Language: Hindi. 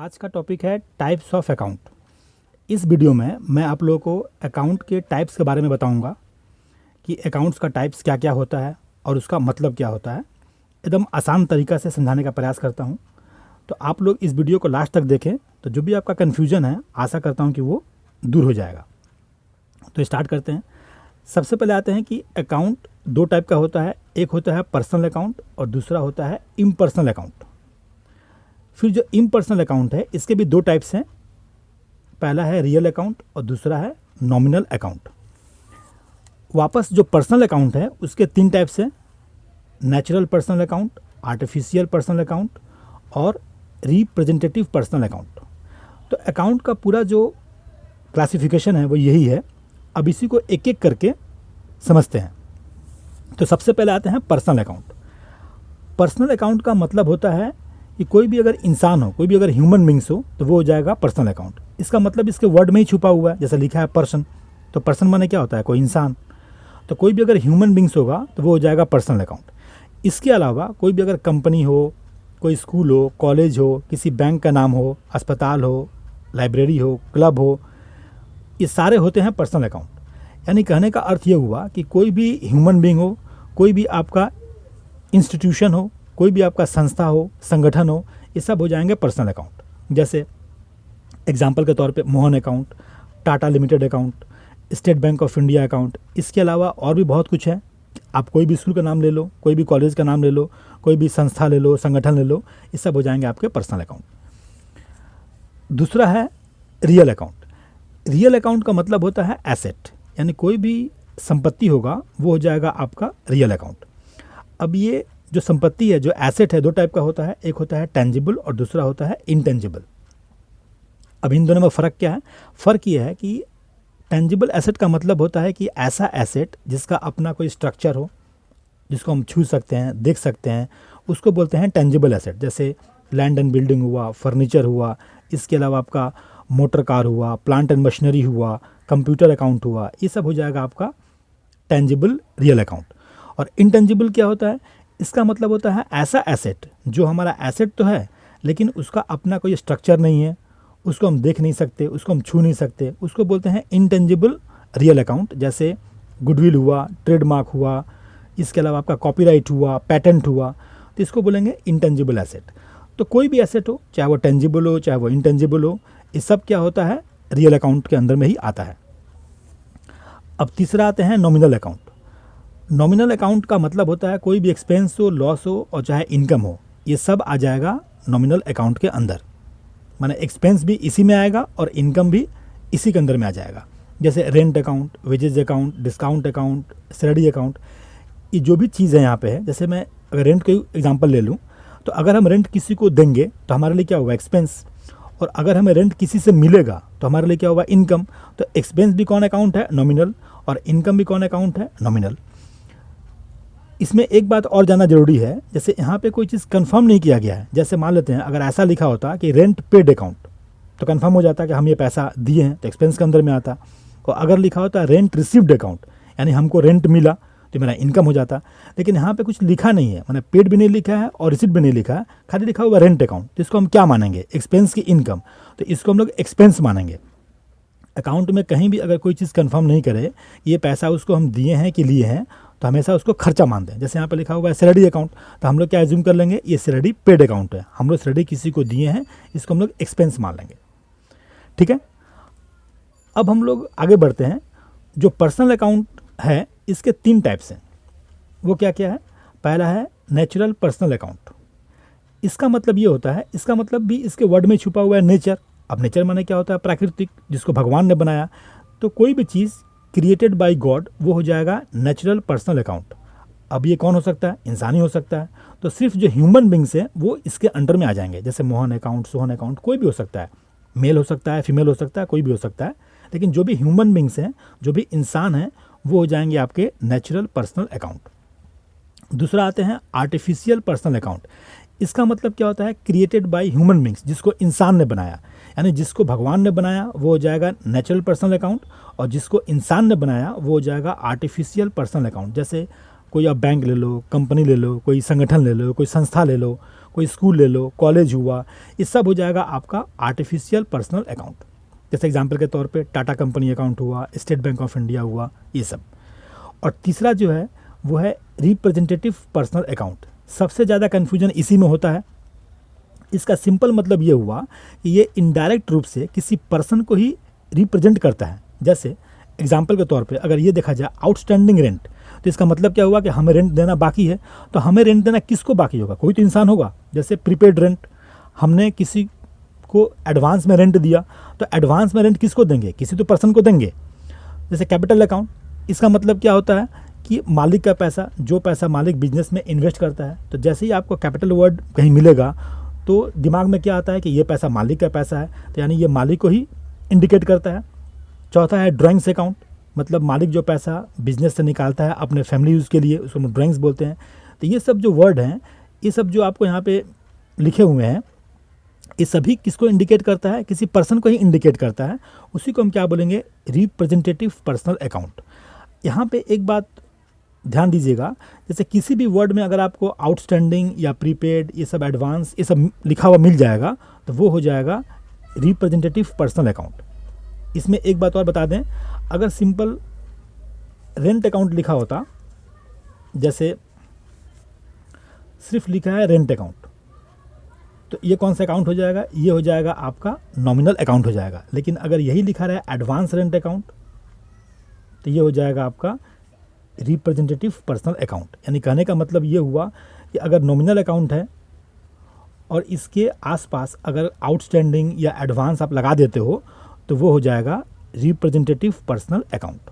आज का टॉपिक है टाइप्स ऑफ अकाउंट। इस वीडियो में मैं आप लोगों को अकाउंट के टाइप्स के बारे में बताऊंगा कि अकाउंट्स का टाइप्स क्या क्या होता है और उसका मतलब क्या होता है। एकदम आसान तरीक़ा से समझाने का प्रयास करता हूं, तो आप लोग इस वीडियो को लास्ट तक देखें, तो जो भी आपका कन्फ्यूजन है आशा करता हूं कि वो दूर हो जाएगा। तो स्टार्ट करते हैं। सबसे पहले आते हैं कि अकाउंट दो टाइप का होता है, एक होता है पर्सनल अकाउंट और दूसरा होता है इम्पर्सनल अकाउंट। फिर जो इम्पर्सनल अकाउंट है इसके भी दो टाइप्स हैं, पहला है रियल अकाउंट और दूसरा है नॉमिनल अकाउंट। वापस जो पर्सनल अकाउंट है उसके तीन टाइप्स हैं, natural personal account, artificial personal account और रिप्रेजेंटेटिव पर्सनल अकाउंट। तो अकाउंट का पूरा जो क्लासिफिकेशन है वो यही है। अब इसी को एक एक करके समझते हैं। तो सबसे पहले आते हैं पर्सनल अकाउंट। पर्सनल अकाउंट का मतलब होता है कि कोई भी अगर इंसान हो, कोई भी अगर ह्यूमन बींग्स हो तो वो हो जाएगा पर्सनल अकाउंट। इसका मतलब इसके वर्ड में ही छुपा हुआ है, जैसे लिखा है पर्सन, तो पर्सन माने क्या होता है, कोई इंसान। तो कोई भी अगर ह्यूमन बींग्स होगा तो वो हो जाएगा पर्सनल अकाउंट। इसके अलावा कोई भी अगर कंपनी हो, कोई स्कूल हो, कॉलेज हो, किसी बैंक का नाम हो, अस्पताल हो, लाइब्रेरी हो, क्लब हो, ये सारे होते हैं पर्सनल अकाउंट। यानी कहने का अर्थ ये हुआ कि कोई भी ह्यूमन बींग हो, कोई भी आपका इंस्टीट्यूशन हो, कोई भी आपका संस्था हो, संगठन हो, ये सब हो जाएंगे पर्सनल अकाउंट। जैसे एग्जांपल के तौर पे Mohan account, Tata limited account, state bank of India account. इसके अलावा और भी बहुत कुछ है। आप कोई भी स्कूल का नाम ले लो, कोई भी कॉलेज का नाम ले लो, कोई भी संस्था ले लो, संगठन ले लो, ये सब हो जाएंगे आपके पर्सनल अकाउंट। दूसरा है रियल अकाउंट। रियल अकाउंट का मतलब होता है एसेट, यानी कोई भी संपत्ति होगा वो हो जाएगा आपका रियल अकाउंट। अब ये जो संपत्ति है, जो एसेट है, दो टाइप का होता है, एक होता है टेंजिबल और दूसरा होता है इंटेंजिबल। अब इन दोनों में फ़र्क क्या है? फ़र्क ये है कि टेंजिबल एसेट का मतलब होता है कि ऐसा एसेट जिसका अपना कोई स्ट्रक्चर हो, जिसको हम छू सकते हैं, देख सकते हैं, उसको बोलते हैं टेंजिबल एसेट। जैसे लैंड एंड बिल्डिंग हुआ, फर्नीचर हुआ, इसके अलावा आपका मोटर कार हुआ, प्लांट एंड मशीनरी हुआ, कंप्यूटर अकाउंट हुआ, ये सब हो जाएगा आपका टेंजिबल रियल अकाउंट। और इंटेंजिबल क्या होता है? इसका मतलब होता है ऐसा एसेट जो हमारा एसेट तो है लेकिन उसका अपना कोई स्ट्रक्चर नहीं है, उसको हम देख नहीं सकते, उसको हम छू नहीं सकते, उसको बोलते हैं इंटेंजिबल रियल अकाउंट। जैसे गुडविल हुआ, ट्रेडमार्क हुआ, इसके अलावा आपका कॉपीराइट हुआ, पेटेंट हुआ, तो इसको बोलेंगे इंटेंजिबल एसेट। तो कोई भी एसेट हो, चाहे वो टेंजिबल हो चाहे वो इंटेंजिबल हो, ये सब क्या होता है, रियल अकाउंट के अंदर में ही आता है। अब तीसरा आते हैं नॉमिनल अकाउंट। नॉमिनल अकाउंट का मतलब होता है कोई भी एक्सपेंस हो, लॉस हो और चाहे इनकम हो, ये सब आ जाएगा नॉमिनल अकाउंट के अंदर। माने एक्सपेंस भी इसी में आएगा और इनकम भी इसी के अंदर में आ जाएगा। जैसे rent account, wages account, discount account, salary account, ये जो भी चीज़ है यहाँ पे है। जैसे मैं अगर रेंट का एग्जांपल ले लूँ, तो अगर हम रेंट किसी को देंगे तो हमारे लिए क्या होगा, एक्सपेंस। और अगर हमें रेंट किसी से मिलेगा तो हमारे लिए क्या होगा, इनकम। तो एक्सपेंस भी कौन अकाउंट है, नॉमिनल, और इनकम भी कौन अकाउंट है, नॉमिनल। इसमें एक बात और जानना जरूरी है, जैसे यहाँ पे कोई चीज़ कंफर्म नहीं किया गया है। जैसे मान लेते हैं अगर ऐसा लिखा होता कि रेंट पेड अकाउंट, तो कंफर्म हो जाता कि हम ये पैसा दिए हैं, तो एक्सपेंस के अंदर में आता। और अगर लिखा होता रेंट रिसीव्ड अकाउंट, यानी हमको रेंट मिला, तो मेरा इनकम हो जाता। लेकिन यहाँ पे कुछ लिखा नहीं है, मैंने पेड भी नहीं लिखा है और रिसीव्ड भी नहीं लिखा है, खाली लिखा हुआ रेंट अकाउंट। तो इसको हम क्या मानेंगे, एक्सपेंस की इनकम, तो इसको हम लोग एक्सपेंस मानेंगे। अकाउंट में कहीं भी अगर कोई चीज़ कंफर्म नहीं करे ये पैसा उसको हम दिए हैं कि लिए हैं, तो हमेशा उसको खर्चा मानते हैं। जैसे यहाँ पे लिखा हुआ है सैलरी अकाउंट, तो हम लोग क्या एज्यूम कर लेंगे, ये सैलरी पेड अकाउंट है, हम लोग सैलरी किसी को दिए हैं, इसको हम लोग एक्सपेंस मान लेंगे। ठीक है। अब हम लोग आगे बढ़ते हैं। जो पर्सनल अकाउंट है इसके तीन टाइप्स हैं। वो क्या क्या है? पहला है नेचुरल पर्सनल अकाउंट। इसका मतलब ये होता है, इसका मतलब भी इसके वर्ड में छुपा हुआ है, नेचर। अब नेचर माने क्या होता है, प्राकृतिक, जिसको भगवान ने बनाया। तो कोई भी चीज़ क्रिएटेड बाय गॉड वो हो जाएगा नेचुरल पर्सनल अकाउंट। अब ये कौन हो सकता है, इंसान ही हो सकता है। तो सिर्फ जो ह्यूमन बींग्स हैं वो इसके अंडर में आ जाएंगे। जैसे मोहन अकाउंट, सोहन अकाउंट, कोई भी हो सकता है, मेल हो सकता है, फीमेल हो सकता है, कोई भी हो सकता है। लेकिन जो भी ह्यूमन बींग्स हैं, जो भी इंसान हैं, वो हो जाएंगे आपके नेचुरल पर्सनल अकाउंट। दूसरा आते हैं आर्टिफिशियल पर्सनल अकाउंट। इसका मतलब क्या होता है, क्रिएटेड बाय ह्यूमन बींग्स, जिसको इंसान ने बनाया, यानी जिसको भगवान ने बनाया वो हो जाएगा नेचुरल पर्सनल अकाउंट, और जिसको इंसान ने बनाया वो हो जाएगा आर्टिफिशियल पर्सनल अकाउंट। जैसे कोई आप बैंक ले लो, कंपनी ले लो, कोई संगठन ले लो, कोई संस्था ले लो, कोई स्कूल ले लो, कॉलेज हुआ, ये सब हो जाएगा आपका आर्टिफिशियल पर्सनल अकाउंट। जैसे एग्जांपल के तौर पे टाटा कंपनी अकाउंट हुआ, स्टेट बैंक ऑफ इंडिया हुआ, ये सब। और तीसरा जो है वो है रिप्रेजेंटेटिव पर्सनल अकाउंट। सबसे ज़्यादा कन्फ्यूजन इसी में होता है। इसका सिंपल मतलब ये हुआ कि ये इनडायरेक्ट रूप से किसी पर्सन को ही रिप्रेजेंट करता है। जैसे एग्जांपल के तौर पे अगर ये देखा जाए आउटस्टैंडिंग रेंट, तो इसका मतलब क्या हुआ कि हमें रेंट देना बाकी है। तो हमें रेंट देना किसको बाकी होगा? कोई तो इंसान होगा। जैसे प्रीपेड रेंट, हमने किसी को एडवांस में रेंट दिया, तो एडवांस में रेंट किसको देंगे? किसी तो पर्सन को देंगे। जैसे कैपिटल अकाउंट, इसका मतलब क्या होता है कि मालिक का पैसा, जो पैसा मालिक बिजनेस में इन्वेस्ट करता है। तो जैसे ही आपको कैपिटल वर्ड कहीं मिलेगा तो दिमाग में क्या आता है कि ये पैसा मालिक का पैसा है, तो यानी ये मालिक को ही इंडिकेट करता है। चौथा है ड्राइंग्स अकाउंट, मतलब मालिक जो पैसा बिजनेस से निकालता है अपने फैमिली यूज़ के लिए, उसको ड्राइंग्स बोलते हैं। तो ये सब जो वर्ड हैं, ये सब जो आपको यहाँ पे लिखे हुए हैं, ये सभी किसको इंडिकेट करता है? किसी पर्सन को ही इंडिकेट करता है। उसी को हम क्या बोलेंगे? Representative personal account. यहाँ पे एक बात ध्यान दीजिएगा, जैसे किसी भी वर्ड में अगर आपको आउटस्टैंडिंग या प्रीपेड, ये सब एडवांस, ये सब लिखा हुआ मिल जाएगा, तो वो हो जाएगा रिप्रेजेंटेटिव पर्सनल अकाउंट। इसमें एक बात और बता दें, अगर सिंपल रेंट अकाउंट लिखा होता, जैसे सिर्फ लिखा है रेंट अकाउंट, तो ये कौन सा अकाउंट हो जाएगा? ये हो जाएगा आपका नॉमिनल अकाउंट हो जाएगा। लेकिन अगर यही लिखा रहा है एडवांस रेंट अकाउंट, तो ये हो जाएगा आपका रिप्रेजेंटेटिव पर्सनल अकाउंट। यानी कहने का मतलब ये हुआ कि अगर नॉमिनल अकाउंट है और इसके आसपास अगर आउटस्टैंडिंग या एडवांस आप लगा देते हो, तो वो हो जाएगा रिप्रेजेंटेटिव पर्सनल अकाउंट।